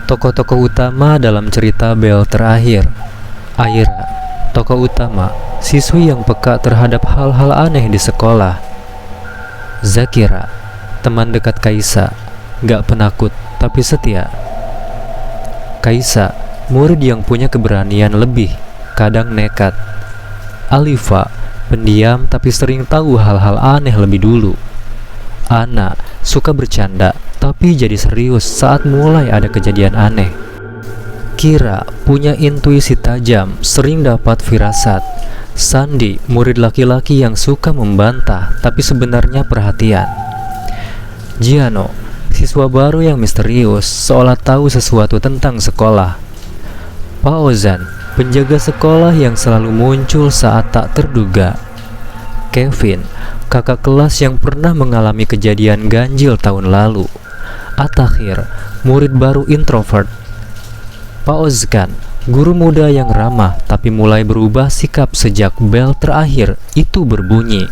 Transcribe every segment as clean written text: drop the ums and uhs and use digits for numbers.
Tokoh-tokoh utama dalam cerita Belle terakhir. Aira, tokoh utama, siswi yang peka terhadap hal-hal aneh di sekolah. Zakira, teman dekat Kaisa, gak penakut tapi setia. Kaisa, murid yang punya keberanian lebih, kadang nekat. Alifa, pendiam tapi sering tahu hal-hal aneh lebih dulu. Ana, suka bercanda tapi jadi serius saat mulai ada kejadian aneh. Kira, punya intuisi tajam, sering dapat firasat. Sandi, murid laki-laki yang suka membantah tapi sebenarnya perhatian. Giano, siswa baru yang misterius, seolah tahu sesuatu tentang sekolah. Pak Ozan, penjaga sekolah yang selalu muncul saat tak terduga. Kevin, kakak kelas yang pernah mengalami kejadian ganjil tahun lalu. Atakhir, murid baru introvert. Pak Ozkan, guru muda yang ramah tapi mulai berubah sikap sejak bel terakhir itu berbunyi.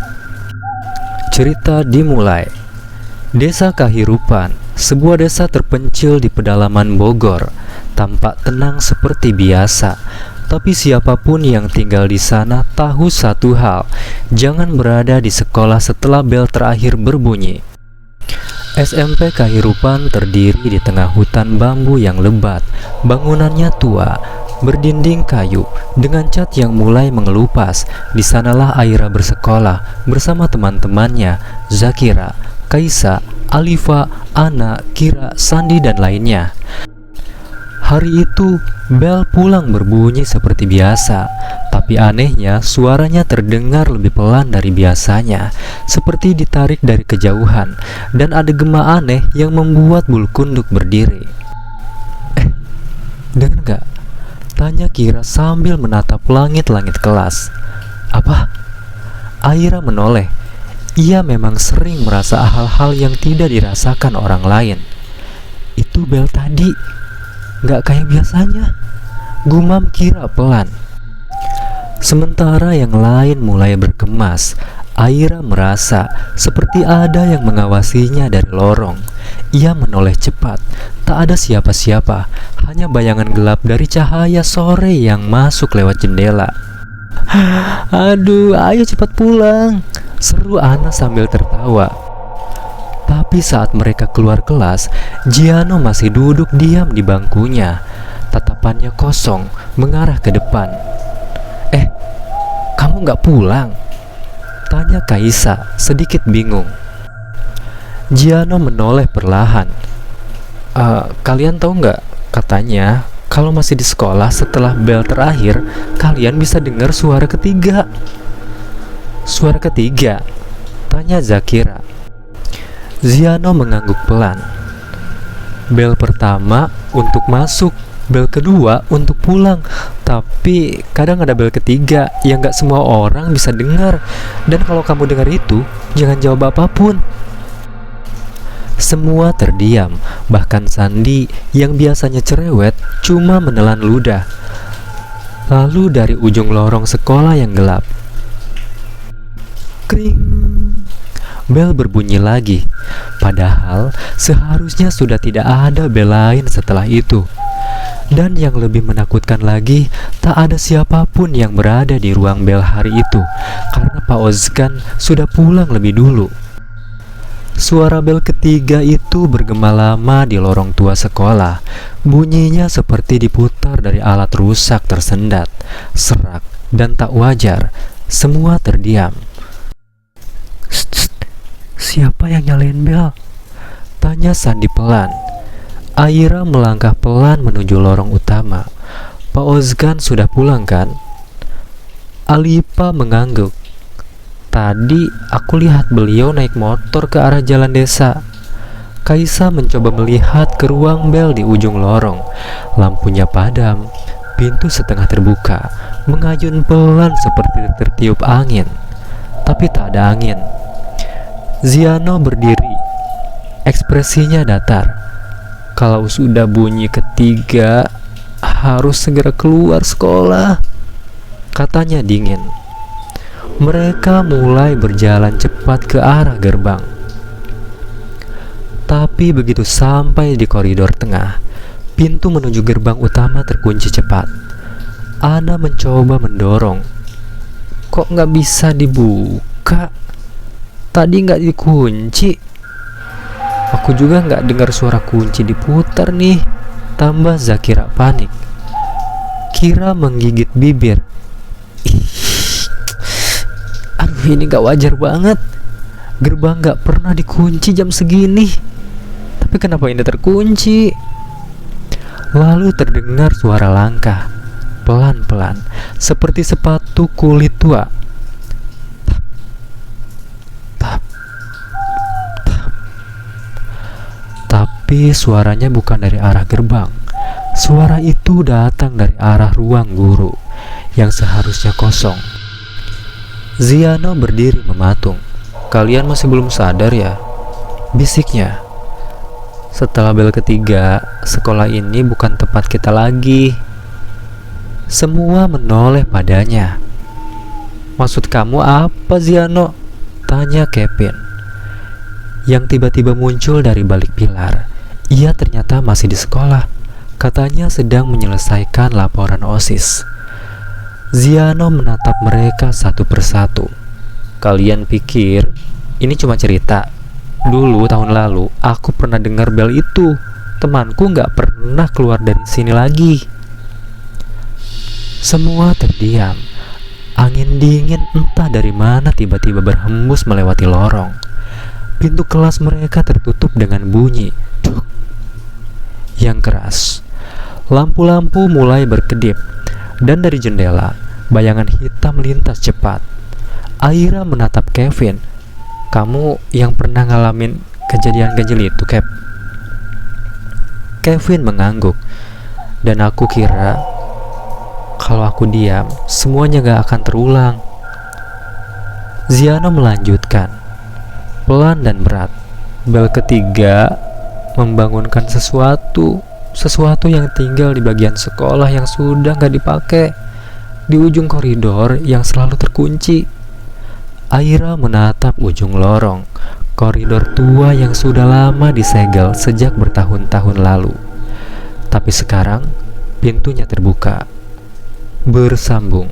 Cerita dimulai. Desa Kahirupan, sebuah desa terpencil di pedalaman Bogor, tampak tenang seperti biasa. Tapi siapapun yang tinggal di sana tahu satu hal, jangan berada di sekolah setelah bel terakhir berbunyi. SMP Kahirupan terdiri di tengah hutan bambu yang lebat. Bangunannya tua, berdinding kayu, dengan cat yang mulai mengelupas. Di sanalah Aira bersekolah bersama teman-temannya, Zakira, Kaisa, Alifa, Ana, Kira, Sandi, dan lainnya. Hari itu, bel pulang berbunyi seperti biasa, tapi anehnya suaranya terdengar lebih pelan dari biasanya, seperti ditarik dari kejauhan, dan ada gema aneh yang membuat bulu kunduk berdiri. Dengar gak? Tanya Kira sambil menatap langit-langit kelas. Apa? Aira menoleh. Ia memang sering merasa hal-hal yang tidak dirasakan orang lain. Itu bel tadi. Gak kayak biasanya, gumam Kira pelan. Sementara yang lain mulai berkemas, Aira merasa seperti ada yang mengawasinya dari lorong. Ia menoleh cepat, tak ada siapa-siapa, hanya bayangan gelap dari cahaya sore yang masuk lewat jendela. Aduh, ayo cepat pulang, seru Ana sambil tertawa. Tapi saat mereka keluar kelas, Giano masih duduk diam di bangkunya. Tatapannya kosong, mengarah ke depan. Kamu gak pulang? Tanya Kaisa, sedikit bingung. Giano menoleh perlahan. Kalian tahu gak? Katanya, kalau masih di sekolah setelah bel terakhir, kalian bisa dengar suara ketiga. Suara ketiga? Tanya Zakira. Giano mengangguk pelan. Bel pertama untuk masuk, bel kedua untuk pulang. Tapi kadang ada bel ketiga yang gak semua orang bisa dengar. Dan kalau kamu dengar itu, jangan jawab apapun. Semua terdiam, bahkan Sandi yang biasanya cerewet cuma menelan ludah. Lalu dari ujung lorong sekolah yang gelap, kring, bel berbunyi lagi. Padahal seharusnya sudah tidak ada bel lain setelah itu. Dan yang lebih menakutkan lagi, tak ada siapapun yang berada di ruang bel hari itu, karena Pak Ozkan sudah pulang lebih dulu. Suara bel ketiga itu bergema lama di lorong tua sekolah. Bunyinya seperti diputar dari alat rusak tersendat, serak, dan tak wajar. Semua terdiam. Siapa yang nyalain bel? Tanya Sandi pelan. Aira melangkah pelan menuju lorong utama. Pak Ozkan sudah pulang kan? Alipa mengangguk. Tadi aku lihat beliau naik motor ke arah jalan desa. Kaisa mencoba melihat ke ruang bel di ujung lorong. Lampunya padam, pintu setengah terbuka, mengayun pelan seperti tertiup angin. Tapi tak ada angin. Giano berdiri, ekspresinya datar. Kalau sudah bunyi ketiga, harus segera keluar sekolah, katanya dingin. Mereka mulai berjalan cepat ke arah gerbang. Tapi begitu sampai di koridor tengah, Pintu menuju gerbang utama terkunci cepat. Ana mencoba mendorong. Kok nggak bisa dibuka? Tadi nggak dikunci. Aku juga nggak dengar suara kunci diputar nih. Tambah Zakira panik. Kira menggigit bibir. Ih, aduh, ini nggak wajar banget. Gerbang nggak pernah dikunci jam segini. Tapi kenapa ini terkunci? Lalu terdengar suara langkah, pelan-pelan, seperti sepatu kulit tua. Tap, tap, tap. Tapi suaranya bukan dari arah gerbang. Suara itu datang dari arah ruang guru yang seharusnya kosong. Ziano berdiri mematung. Kalian masih belum sadar ya? Bisiknya. Setelah bel ketiga, sekolah ini bukan tempat kita lagi. Semua menoleh padanya. Maksud kamu apa, Ziano? Tanya Kevin, yang tiba-tiba muncul dari balik pilar. Ia ternyata masih di sekolah. Katanya sedang menyelesaikan laporan OSIS. Ziano menatap mereka satu persatu. Kalian pikir ini cuma cerita? Dulu tahun lalu aku pernah dengar bel itu. Temanku gak pernah keluar dari sini lagi. Semua terdiam. Angin dingin entah dari mana tiba-tiba berhembus melewati lorong. Pintu kelas mereka tertutup dengan bunyi duk yang keras. Lampu-lampu mulai berkedip. Dan dari jendela bayangan hitam lintas cepat. Aira menatap Kevin. Kamu yang pernah ngalamin kejadian ganjil itu, Cap? Kevin mengangguk. Dan aku kira kalau aku diam, semuanya gak akan terulang. Ziano melanjutkan, pelan dan berat. Bel ketiga membangunkan sesuatu yang tinggal di bagian sekolah yang sudah gak dipakai, di ujung koridor yang selalu terkunci. Aira menatap ujung lorong, koridor tua yang sudah lama disegel sejak bertahun-tahun lalu. Tapi sekarang pintunya terbuka, bersambung.